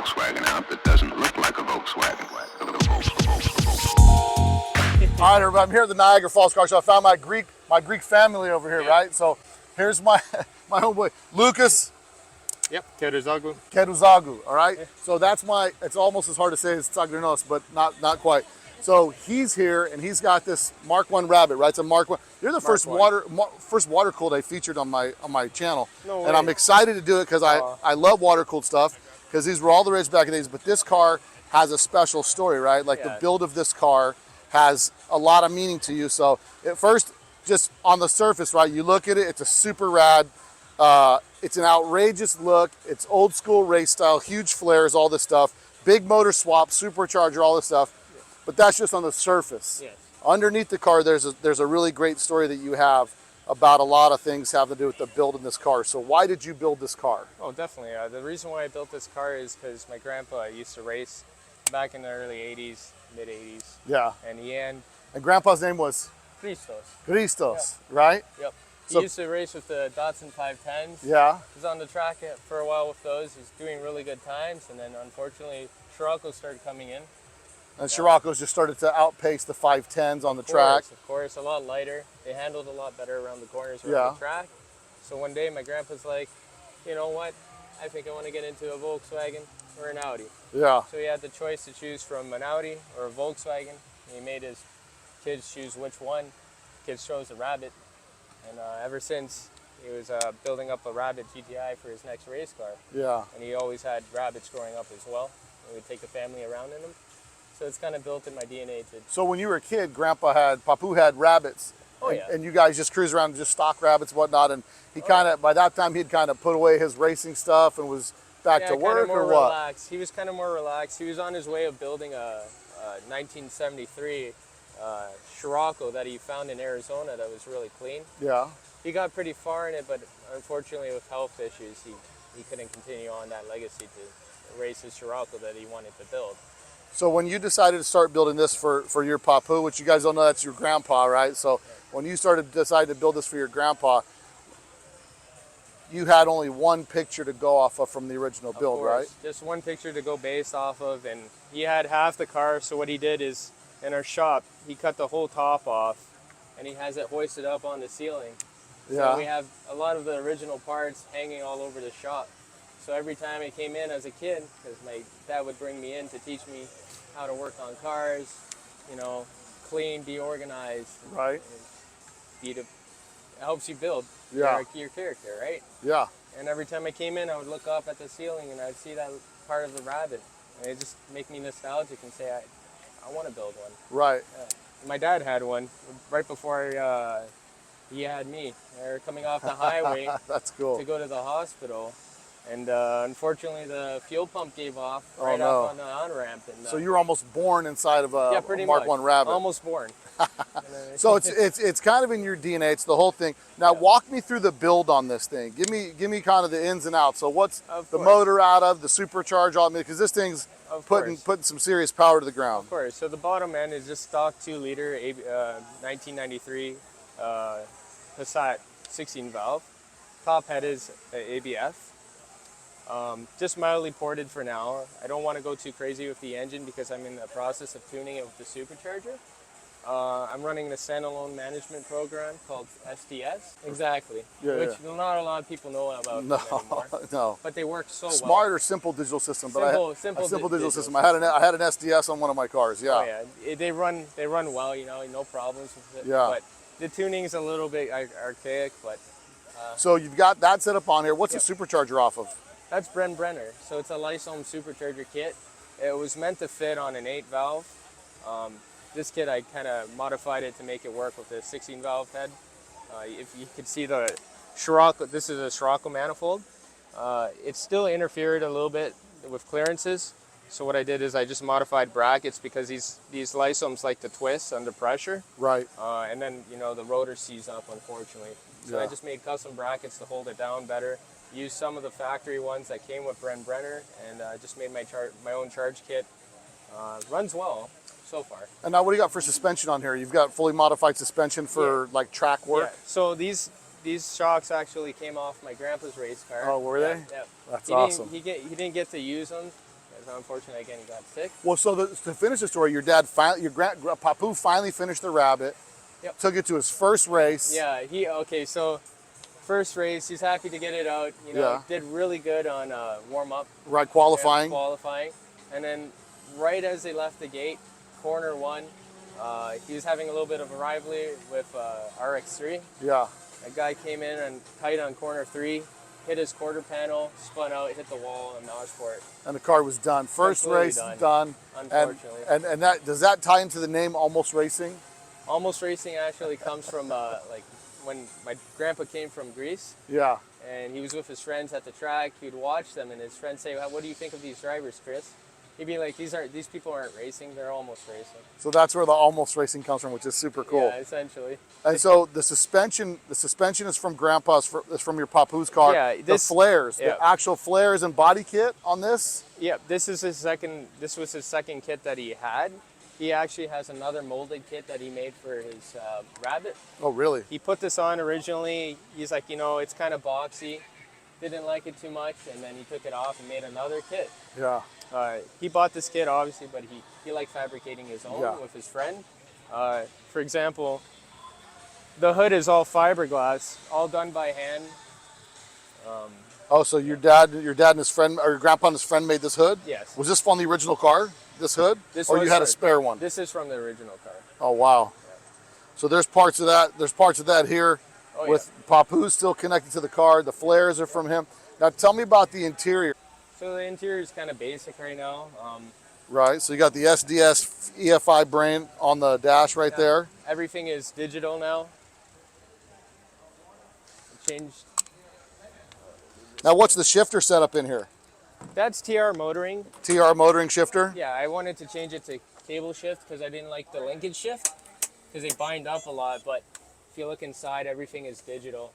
Volkswagen out that doesn't look like a Volkswagen. All right, everybody, I'm here at the Niagara Falls Car Show. I found my Greek family over here, right? So here's my my homeboy, Lucas. Yep, Karatzoglou. Karatzoglou, all right? Yeah. So that's it's almost as hard to say as Tsaglernos, but not quite. So he's here, and he's got this MK1 Rabbit, right? It's a MK1. You're the first water-cooled I featured on my channel. No way. And I'm excited to do it because I love water-cooled stuff, because these were all the rage back in the days. But this car has a special story, right? Like the build of this car has a lot of meaning to you. So at first, just on the surface, right, you look at it, it's a super rad, it's an outrageous look, it's old school race style, huge flares, all this stuff, big motor swap, supercharger, all this stuff. But that's just on the surface. Yes. Underneath the car, there's a really great story that you have about a lot of things having to do with the build in this car. So why did you build this car? Oh, definitely. The reason why I built this car is because my grandpa used to race back in the early 80s, mid 80s. Yeah. And grandpa's name was? Christos. Yep. Right? Yep. He used to race with the Datsun 510s. Yeah. He was on the track for a while with those. He's doing really good times. And then unfortunately, Scirocco started coming in. And Scirocco's just started to outpace the 510s on the track. Of course, a lot lighter. They handled a lot better around the corners around the track. So one day my grandpa's like, you know what? I think I want to get into a Volkswagen or an Audi. Yeah. So he had the choice to choose from an Audi or a Volkswagen. He made his kids choose which one. Kids chose a Rabbit. And ever since, he was building up a Rabbit GTI for his next race car. Yeah. And he always had Rabbits growing up as well. We would take the family around in them. So it's kind of built in my DNA. So when you were a kid, Papu had Rabbits. Oh, yeah. And you guys just cruised around just stock Rabbits and whatnot. And he by that time, he'd kind of put away his racing stuff and was back to work or what? Relaxed. He was kind of more relaxed. He was on his way of building a 1973 Scirocco that he found in Arizona that was really clean. Yeah. He got pretty far in it, but unfortunately with health issues, he couldn't continue on that legacy to race his Scirocco that he wanted to build. So when you decided to start building this for your Papu, which you guys don't know, that's your grandpa, right? So when you decided to build this for your grandpa, you had only one picture to go off of from the original build, right? Just one picture to go based off of, and he had half the car. So what he did is, in our shop, he cut the whole top off, and he has it hoisted up on the ceiling. Yeah. So we have a lot of the original parts hanging all over the shop. So every time I came in as a kid, because my dad would bring me in to teach me how to work on cars, you know, clean, be organized. Right. It helps you build your character, right? Yeah. And every time I came in, I would look up at the ceiling and I'd see that part of the Rabbit. And it just make me nostalgic and say, I want to build one. Right. My dad had one right before he had me. They were coming off the highway That's cool. to go to the hospital. And unfortunately, the fuel pump gave off right off on the on-ramp. And, so you were almost born inside of a MK1 Rabbit. Almost born. So it's kind of in your DNA. It's the whole thing. Now walk me through the build on this thing. Give me kind of the ins and outs. So what's the motor out of, the supercharge, all because this thing's putting some serious power to the ground. Of course. So the bottom end is just stock 2-liter 1993 Passat 16 valve. Top head is ABF. Just mildly ported for now. I don't want to go too crazy with the engine because I'm in the process of tuning it with the supercharger. I'm running the standalone management program called STS. Exactly. Which not a lot of people know about anymore. No. But they work so well. Smart or simple digital system. Simple digital system. I had an SDS on one of my cars. Yeah. Oh yeah. They run well. You know, no problems with it. Yeah. But the tuning is a little bit archaic. But so you've got that set up on here. What's the supercharger off of? That's Brenner. So it's a Lysome supercharger kit. It was meant to fit on an 8 valve. This kit, I kind of modified it to make it work with the 16 valve head. If you could see the Scirocco, this is a Scirocco manifold. It still interfered a little bit with clearances. So what I did is I just modified brackets because these Lysomes like to twist under pressure. Right. And then, you know, the rotor seized up, unfortunately. So I just made custom brackets to hold it down better. Used some of the factory ones that came with Brenner, and just made my own charge kit. Runs well so far. And now what do you got for suspension on here? You've got fully modified suspension for like track work? Yeah. So these shocks actually came off my grandpa's race car. Oh, were they? Yeah. That's awesome. He didn't get to use them So unfortunately, again, he got sick. Well, so to finish the story, your dad finally, Papu finally finished the Rabbit. Yep. Took it to his first race. Yeah, okay, so first race, he's happy to get it out. You know, Yeah. did really good on warm-up. Right, qualifying. And then right as they left the gate, corner 1, he was having a little bit of a rivalry with RX3. Yeah. A guy came in and tight on corner 3, hit his quarter panel, spun out, hit the wall, and Nosport. And the car was done. First Completely race done. done. Unfortunately. And that, does that tie into the name Almost Racing? Almost Racing actually comes from like when my grandpa came from Greece. Yeah. And he was with his friends at the track. He'd watch them, and his friends say, "What do you think of these drivers, Chris?" He'd be like, "These people aren't racing; they're almost racing." So that's where the Almost Racing comes from, which is super cool. Yeah, essentially. And so the suspension is from Grandpa's, is from your Papu's car. Yeah, the flares, yeah. the actual flares and body kit on this. Yeah, this was his second kit that he had. He actually has another molded kit that he made for his Rabbit. Oh, really? He put this on originally. He's like, it's kind of boxy. Didn't like it too much, and then he took it off and made another kit. Yeah. He bought this kit, obviously, but he liked fabricating his own with his friend. For example, the hood is all fiberglass, all done by hand. Oh, so your dad and his friend, or your grandpa and his friend made this hood? Yes. Was this from the original car, this hood? Or you had a spare one? This is from the original car. Oh, wow. Yeah. So there's parts of that here with Papu still connected to the car. The flares are from him. Now tell me about the interior. So the interior is kind of basic right now. Right, so you got the SDS EFI brain on the dash right there. Everything is digital now. Changed. Now what's the shifter setup in here? That's TR motoring. TR motoring shifter? Yeah, I wanted to change it to cable shift because I didn't like the linkage shift because they bind up a lot, but if you look inside, everything is digital.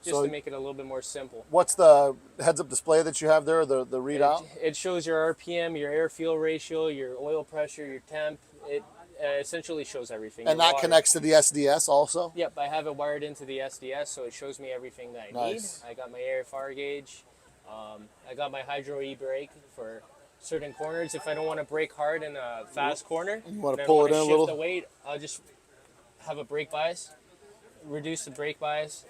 Just to make it a little bit more simple. What's the heads-up display that you have there, the readout? It shows your RPM, your air-fuel ratio, your oil pressure, your temp. It essentially shows everything. And that connects to the SDS also? Yep, I have it wired into the SDS, so it shows me everything that I need. I got my AFR gauge. I got my hydro e-brake for certain corners. If I don't want to brake hard in a fast corner, you want to pull it in a little? Shift the weight, I'll just have a brake bias, reduce the brake bias,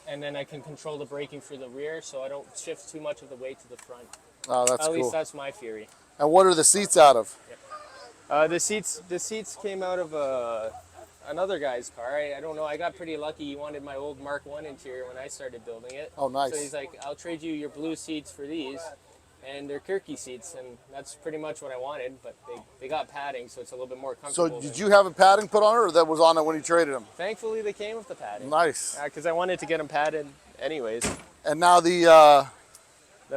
and then I can control the braking for the rear, so I don't shift too much of the weight to the front. Oh, that's cool. At least that's my theory. And what are the seats out of? Yep. The seats came out of another guy's car. I don't know. I got pretty lucky. He wanted my old Mark I interior when I started building it. Oh, nice. So he's like, "I'll trade you your blue seats for these." And they're Kirky seats, and that's pretty much what I wanted, but they got padding, so it's a little bit more comfortable. So did you have a padding put on it, or that was on it when you traded them? Thankfully, they came with the padding. Nice. Because I wanted to get them padded anyways. And now the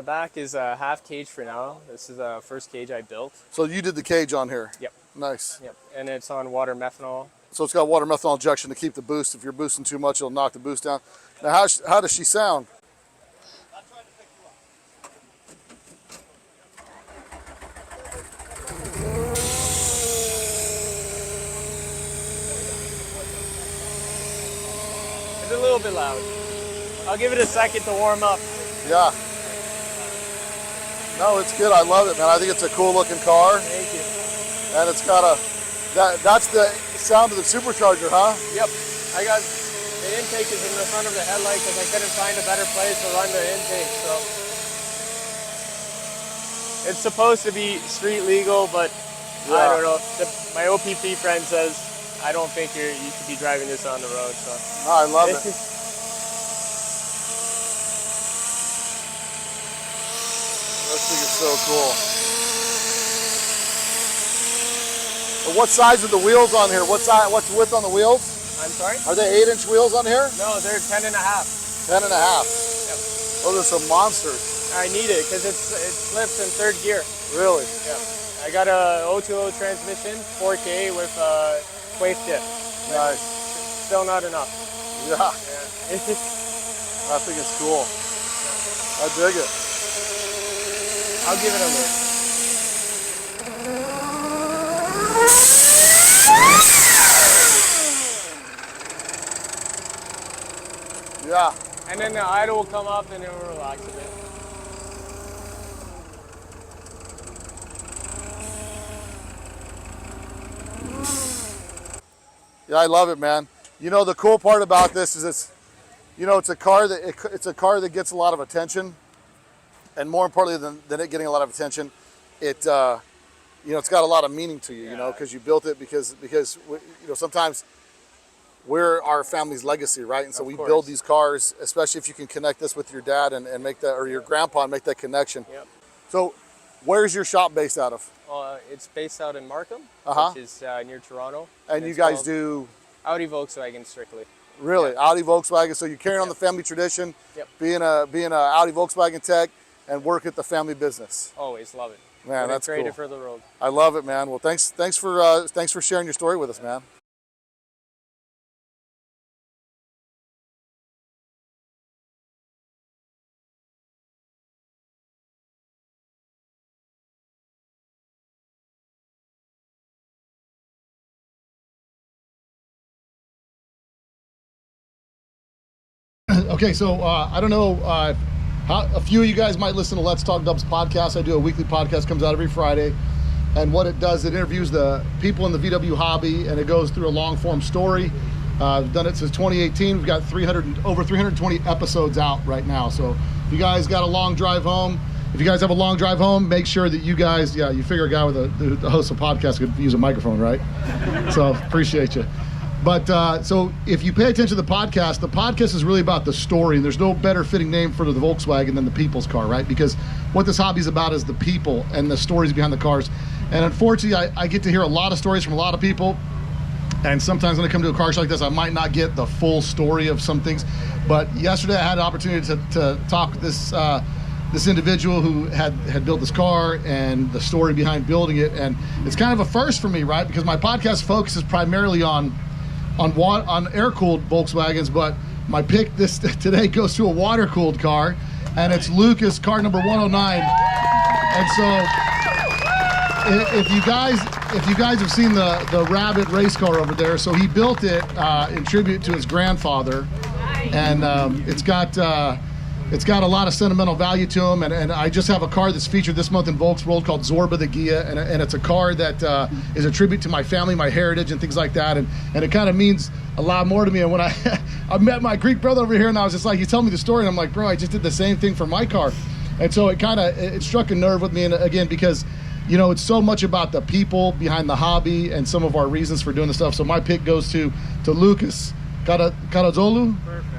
back is a half cage for now. This is the first cage I built. So you did the cage on here? Yep. Nice. Yep, and it's on water methanol. So it's got water methanol injection to keep the boost. If you're boosting too much, it'll knock the boost down. Now, how does she sound? It's a little bit loud. I'll give it a second to warm up. Yeah. No, it's good. I love it, man. I think it's a cool looking car. Thank you. And it's got that's the sound of the supercharger, huh? Yep. I got the intake is in the front of the headlight because I couldn't find a better place to run the intake. So it's supposed to be street legal, but I don't know. My OPP friend says I don't think you should be driving this on the road. So No, I love it. This thing is so cool. What size are the wheels on here? What's the width on the wheels? I'm sorry? Are they 8-inch wheels on here? No, they're 10 and a half. 10 and a half. Yep. Those are some monsters. I need it because it flips in third gear. Really? Yeah. I got a 020 transmission, 4K with quaife dip. Nice. Still not enough. Yeah. I think it's cool. I dig it. I'll give it a look. Yeah. And then the idle will come up and it will relax a bit. Yeah, I love it, man. You know, the cool part about this is it's a car that gets a lot of attention, and more importantly than it getting a lot of attention, it's got a lot of meaning to you, because you built it because sometimes we're our family's legacy, right? And so we build these cars, especially if you can connect this with your dad and make that, or your grandpa, and make that connection. Yep. So where's your shop based out of? It's based out in Markham, which is near Toronto. And you guys do? Audi Volkswagen strictly. Really? Yeah. Audi Volkswagen. So you're carrying on the family tradition, being a Audi Volkswagen tech, and work at the family business. Always love it. Man, that's cool. For the road. I love it, man. Well, thanks for sharing your story with us, man. Okay, so I don't know how a few of you guys might listen to Let's Talk Dubs podcast. I do a weekly podcast, comes out every Friday, and what it does, it interviews the people in the VW hobby, and it goes through a long form story. I've done it since 2018. We've got over 320 episodes out right now. So if you guys got a long drive home, make sure that you guys, you figure a guy with the host of a podcast could use a microphone, right? So appreciate you. But so if you pay attention to the podcast is really about the story. And there's no better fitting name for the Volkswagen than the people's car, right? Because what this hobby is about is the people and the stories behind the cars. And unfortunately, I get to hear a lot of stories from a lot of people. And sometimes when I come to a car show like this, I might not get the full story of some things. But yesterday I had an opportunity to talk with this individual who had built this car and the story behind building it. And it's kind of a first for me, right? Because my podcast focuses primarily on air-cooled Volkswagens, but my pick today goes to a water-cooled car, and it's Lucas, car number 109. And so if you guys have seen the Rabbit race car over there, so he built it in tribute to his grandfather, and it's got a lot of sentimental value to him, and I just have a car that's featured this month in Volks World called Zorba the Gia, and it's a car that is a tribute to my family, my heritage, and things like that, and it kind of means a lot more to me. And when I met my Greek brother over here, and I was just like, he told me the story, and I'm like, bro, I just did the same thing for my car. And so it struck a nerve with me, and again, because it's so much about the people behind the hobby and some of our reasons for doing the stuff. So my pick goes to Lucas Karatzoglou. Perfect.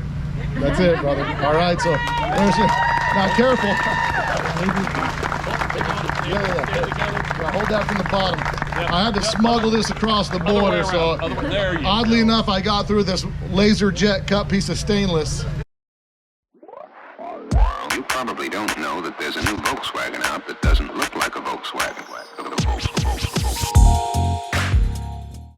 That's it, brother. All right, so now careful. Yeah. Hold that from the bottom. I had to smuggle this across the border, so oddly enough, I got through this laser jet cut piece of stainless. You probably don't know that there's a new Volkswagen out that doesn't look like a Volkswagen.